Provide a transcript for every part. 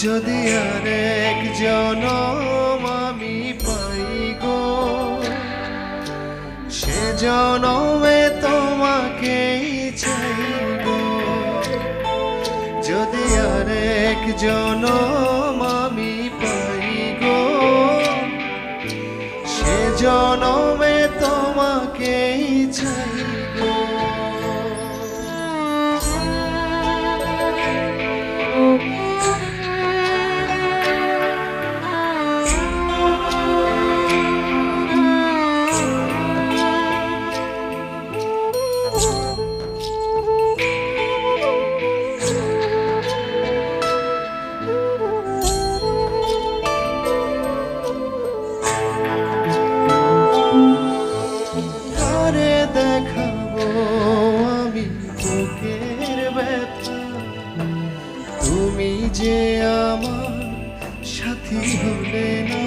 যদি আরেক জনম আমি পাই গো, সে জনমে তোমাকেই চাইব। যদি আরেক জনম আমি পাই গো, সে জনমে তোমাকেই চাইব। দেখাবো আমি বুকের ব্যথা, তুমি যে আমার সাথী হলে না।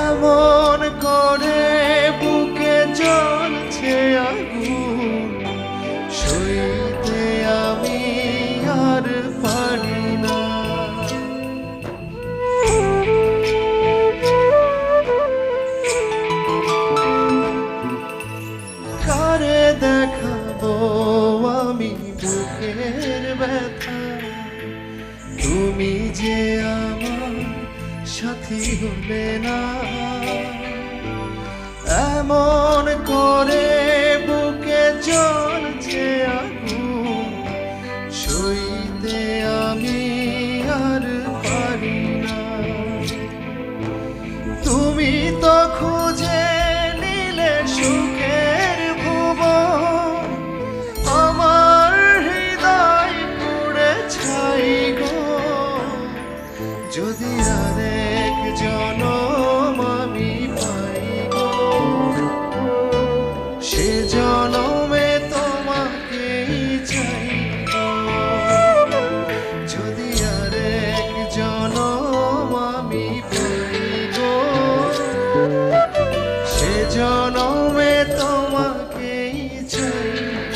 এমন করে বুকে জ্বলছে আগুন, সইতে আমি আর পারি না। দেখাবো আমি বুকের ব্যথা, তুমি যে আমার সাথী হলে না। এমন করে বুকে জ্বলছে আগুন, সইতে আমি আর পারি না। তুমি তো খুঁজে নিলে সুখের ভুবন, আমার হৃদয় পুড়ে ছাই গো। যদি আরেক জনম আমি পাই গো, সে জনমে তোমাকেই চাইব। যদি আরেক জনম আমি পাই গো, সে জনমে তোমাকেই চাইব।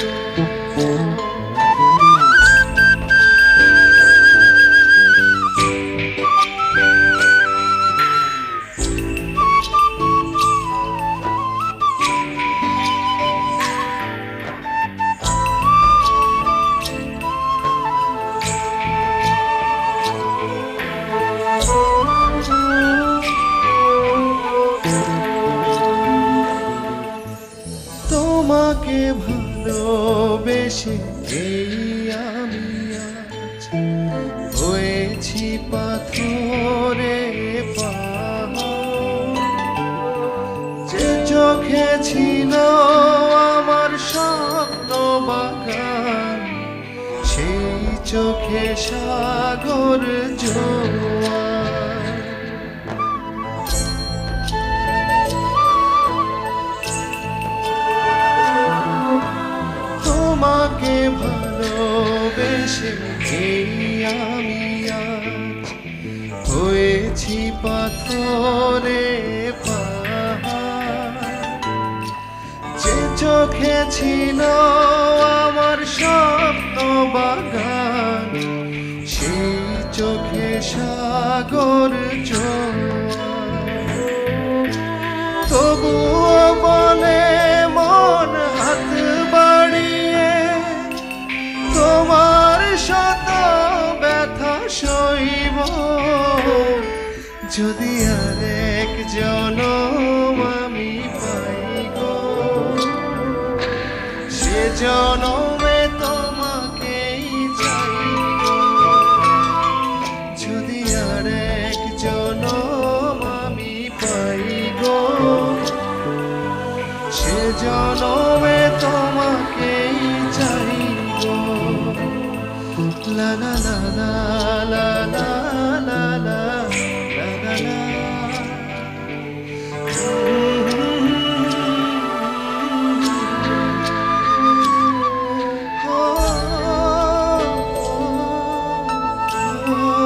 তোমাকে ভালোবেসে এই আমি আজ হয়েছি পাথরে পাহাড়। যে চোখে ছিল আমার স্বপ্ন বাগান, সেই চোখে সাগর জোয়ার। তোমাকে ভালোবেসে এই আমি আজ হয়েছি পাথরে পাহাড়। যে চোখে ছিল আমার স্বপ্ন বাগান, সেই চোখে সাগর জোয়ার। তবুও বলে মন হাত বাড়িয়ে, তোমার শত ব্যথা সইব। যদি আরেক জনম আমি পাই গো, সে জনমে তোমাকেই চাইব। যদি আরেক জনম আমি পাই গো, সে জনমে তোমাকেই চাইব। লা লা লা লা লা লা লা লা লা লা। Oh